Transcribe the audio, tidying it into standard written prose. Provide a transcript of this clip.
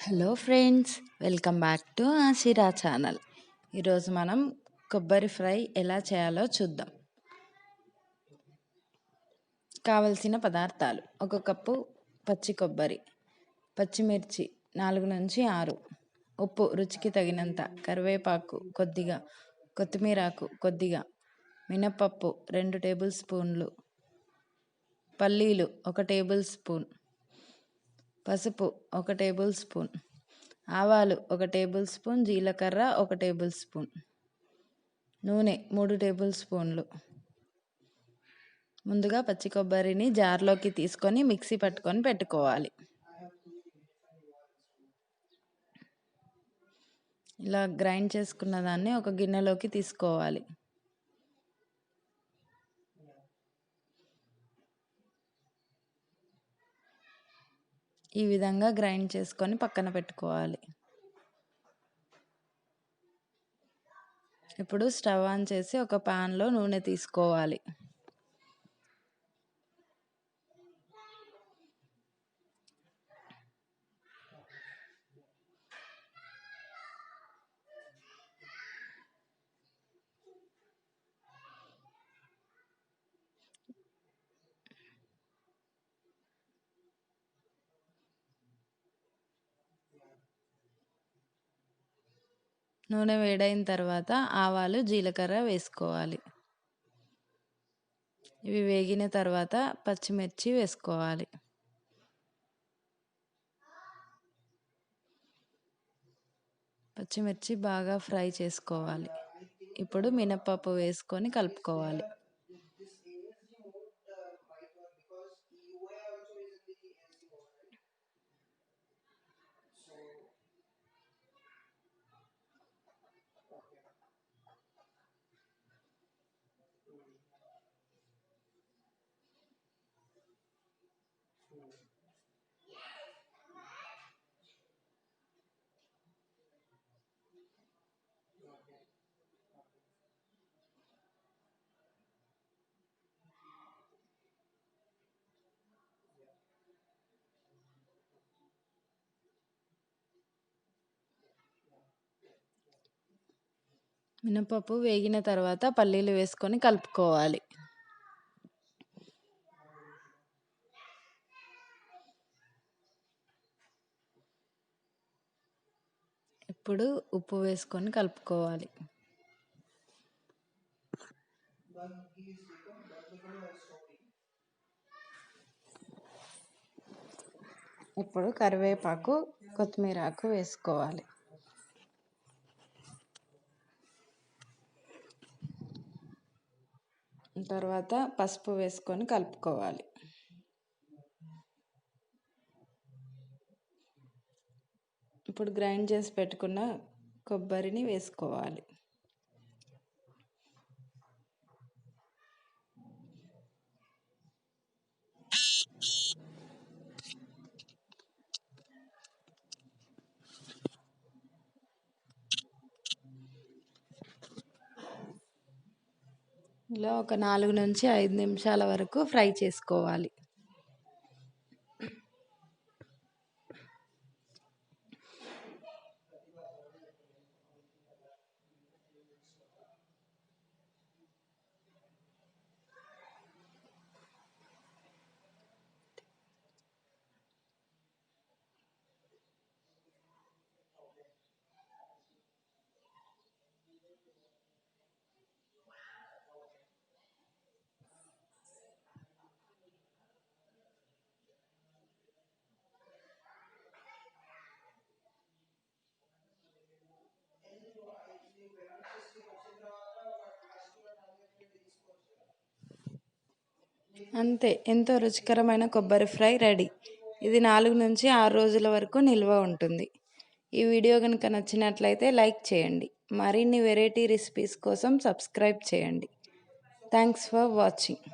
Hello friends, welcome back to Ashira channel. ఈరోజు మనం కొబ్బరి ఫ్రై ఎలా చేయాలో చూద్దాం. కావలసిన పదార్థాలు: 1 కప్పు పచ్చి కొబ్బరి, పచ్చిమిర్చి 4 నుంచి 6, ఉప్పు రుచికి తగినంత, కరివేపాకు కొద్దిగా, కొత్తిమీరాకు కొద్దిగా, మినపప్పు 2 టేబుల్ స్పూన్లు, పల్లీలు 1 టేబుల్ స్పూన్, పసుపు 1 టేబుల్ స్పూన్, ఆవాలు 1 టేబుల్ స్పూన్, జీలకర్ర 1 టేబుల్ స్పూన్, నూనె 3 టేబుల్ స్పూన్లు. ముందుగా పచ్చి కొబ్బరిని జార్లోకి తీసుకొని మిక్సీ పట్టుకొని పెట్టుకోవాలి. ఇలా గ్రైండ్ చేసుకున్న దాన్ని ఒక గిన్నెలోకి తీసుకోవాలి. ఈ విధంగా గ్రైండ్ చేసుకొని పక్కన పెట్టుకోవాలి. ఇప్పుడు స్టవ్ ఆన్ చేసి ఒక పాన్లో నూనె తీసుకోవాలి. నూనె వేడైన తర్వాత ఆవాలు, జీలకర్ర వేసుకోవాలి. ఇవి వేగిన తర్వాత పచ్చిమిర్చి వేసుకోవాలి. పచ్చిమిర్చి బాగా ఫ్రై చేసుకోవాలి. ఇప్పుడు మినపప్పు వేసుకొని కలుపుకోవాలి. మినపప్పు వేగిన తర్వాత పల్లీలు వేసుకొని కలుపుకోవాలి. ఇప్పుడు ఉప్పు వేసుకొని కలుపుకోవాలి. ఇప్పుడు కరివేపాకు, కొత్తిమీరాకు వేసుకోవాలి. తర్వాత పసుపు వేసుకొని కలుపుకోవాలి. ఇప్పుడు గ్రైండ్ చేసి పెట్టుకున్న కొబ్బరిని వేసుకోవాలి. ఇలా ఒక 4 నుంచి 5 నిమిషాల వరకు ఫ్రై చేసుకోవాలి. అంతే, ఎంతో రుచికరమైన కొబ్బరి ఫ్రై రెడీ. ఇది 4 నుంచి 6 రోజుల వరకు నిల్వ ఉంటుంది. ఈ వీడియో కనుక నచ్చినట్లయితే లైక్ చేయండి. మరిన్ని వెరైటీ రెసిపీస్ కోసం సబ్స్క్రైబ్ చేయండి. Thanks for watching.